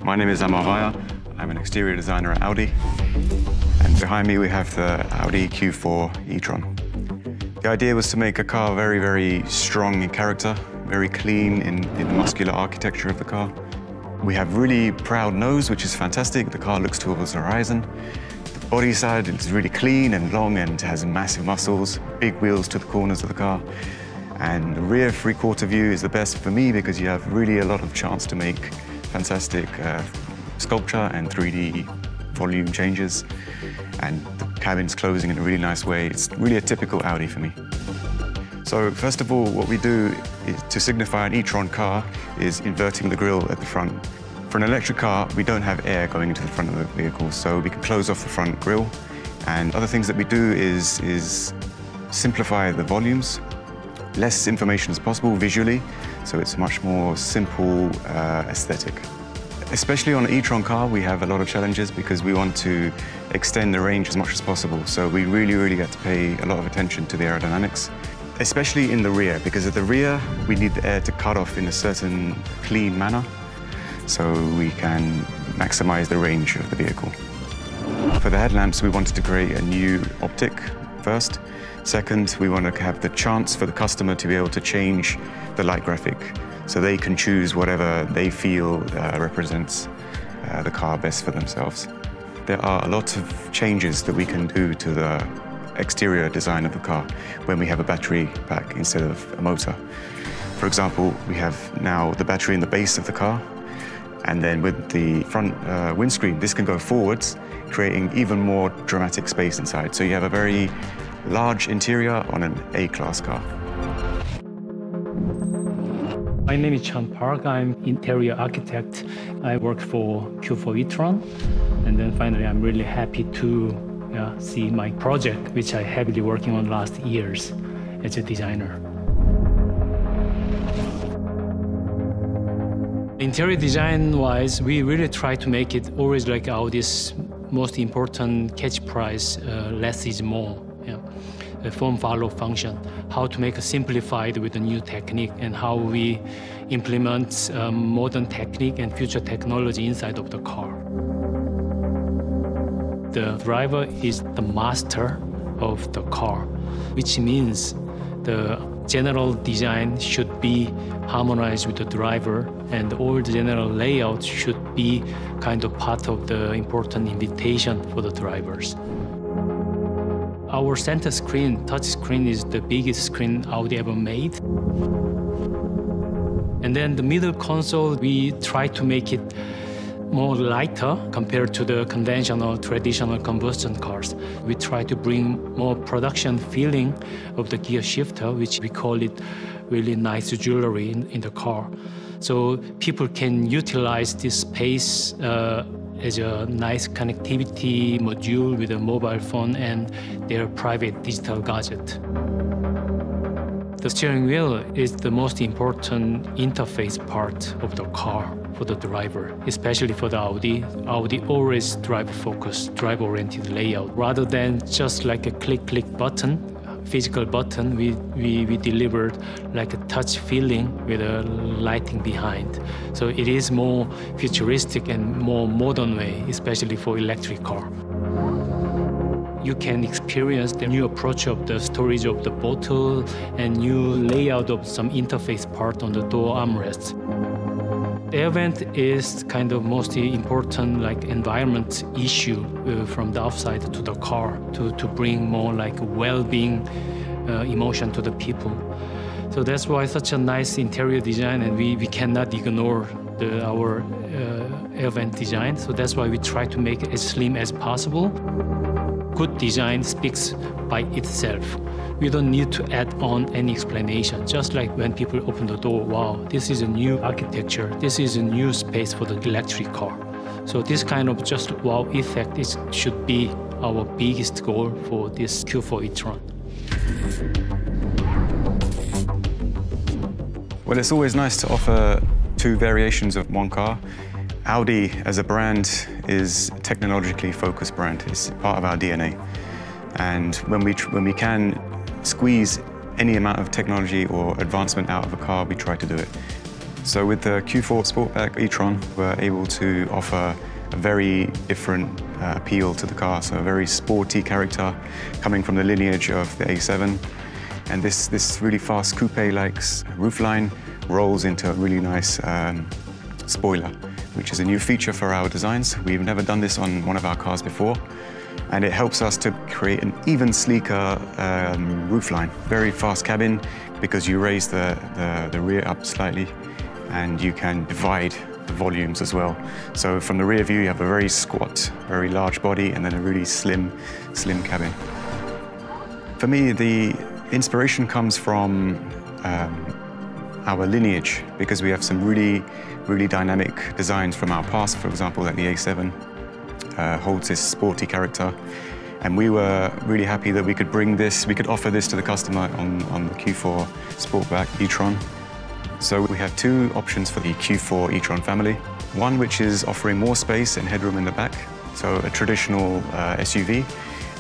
My name is Amar Vaya. I'm an exterior designer at Audi. And behind me we have the Audi Q4 e-tron. The idea was to make a car very, very strong in character, very clean in the muscular architecture of the car. We have really proud nose, which is fantastic. The car looks towards the horizon. The body side is really clean and long and has massive muscles, big wheels to the corners of the car. And the rear three-quarter view is the best for me because you have really a lot of chance to make fantastic sculpture and 3D volume changes. And the cabin's closing in a really nice way. It's really a typical Audi for me. So first of all, what we do is, to signify an e-tron car, is inverting the grille at the front. For an electric car, we don't have air going into the front of the vehicle, so we can close off the front grille. And other things that we do is simplify the volumes, less information as possible visually, so it's much more simple aesthetic. Especially on an e-tron car, we have a lot of challenges because we want to extend the range as much as possible. So we really get to pay a lot of attention to the aerodynamics, especially in the rear, because at the rear, we need the air to cut off in a certain clean manner so we can maximize the range of the vehicle. For the headlamps, we wanted to create a new optic first. Second, we want to have the chance for the customer to be able to change the light graphic so they can choose whatever they feel represents the car best for themselves. There are a lot of changes that we can do to the exterior design of the car when we have a battery pack instead of a motor. For example, we have now the battery in the base of the car, and then with the front windscreen, this can go forwards, creating even more dramatic space inside. So you have a very large interior on an A-class car. My name is Chan Park. I'm interior architect. I work for Q4 e-tron. And then finally, I'm really happy to see my project, which I heavily working on last years as a designer. Interior design-wise, we really try to make it always like Audi's most important catchphrase, less is more. The form-follow function, how to make it simplified with a new technique and how we implement modern technique and future technology inside of the car. The driver is the master of the car, which means the general design should be harmonized with the driver and all the general layout should be kind of part of the important invitation for the drivers. Our center screen, touch screen, is the biggest screen Audi ever made. And then the middle console, we try to make it more lighter compared to the conventional, traditional combustion cars. We try to bring more production feeling of the gear shifter, which we call it really nice jewelry in the car. So people can utilize this space as a nice connectivity module with a mobile phone and their private digital gadget. The steering wheel is the most important interface part of the car for the driver, especially for the Audi. Audi always driver-focused, driver-oriented layout. Rather than just like a click button, physical button, we delivered like a touch feeling with a lighting behind. So it is more futuristic and more modern way, especially for electric car. You can experience the new approach of the storage of the bottle and new layout of some interface part on the door armrests. The air vent is kind of most important like environment issue from the outside to the car to bring more like well-being emotion to the people. So that's why such a nice interior design, and we cannot ignore our air vent design. So that's why we try to make it as slim as possible. Good design speaks by itself. We don't need to add on any explanation. Just like when people open the door, wow, this is a new architecture. This is a new space for the electric car. So this kind of just wow effect should be our biggest goal for this Q4 e-tron. Well, it's always nice to offer two variations of one car. Audi as a brand is a technologically focused brand. It's part of our DNA. And when we can squeeze any amount of technology or advancement out of a car, we try to do it. So with the Q4 Sportback e-tron, we're able to offer a very different appeal to the car, so a very sporty character coming from the lineage of the A7. And this really fast coupe-like roofline rolls into a really nice spoiler, which is a new feature for our designs. We've never done this on one of our cars before, and it helps us to create an even sleeker roofline. Very fast cabin because you raise the rear up slightly and you can divide the volumes as well. So from the rear view, you have a very squat, very large body, and then a really slim cabin. For me, the inspiration comes from our lineage, because we have some really dynamic designs from our past. For example, like the A7 holds this sporty character, and we were really happy that we could offer this to the customer on the Q4 Sportback e-tron. So we have two options for the Q4 e-tron family. One which is offering more space and headroom in the back, so a traditional SUV,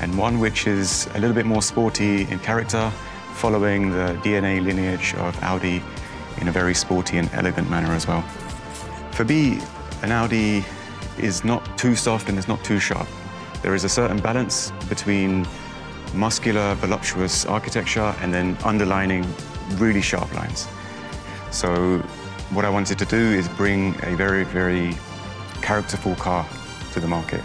and one which is a little bit more sporty in character, following the DNA lineage of Audi in a very sporty and elegant manner as well. For me, an Audi is not too soft and it's not too sharp. There is a certain balance between muscular, voluptuous architecture and then underlining really sharp lines. So what I wanted to do is bring a very characterful car to the market.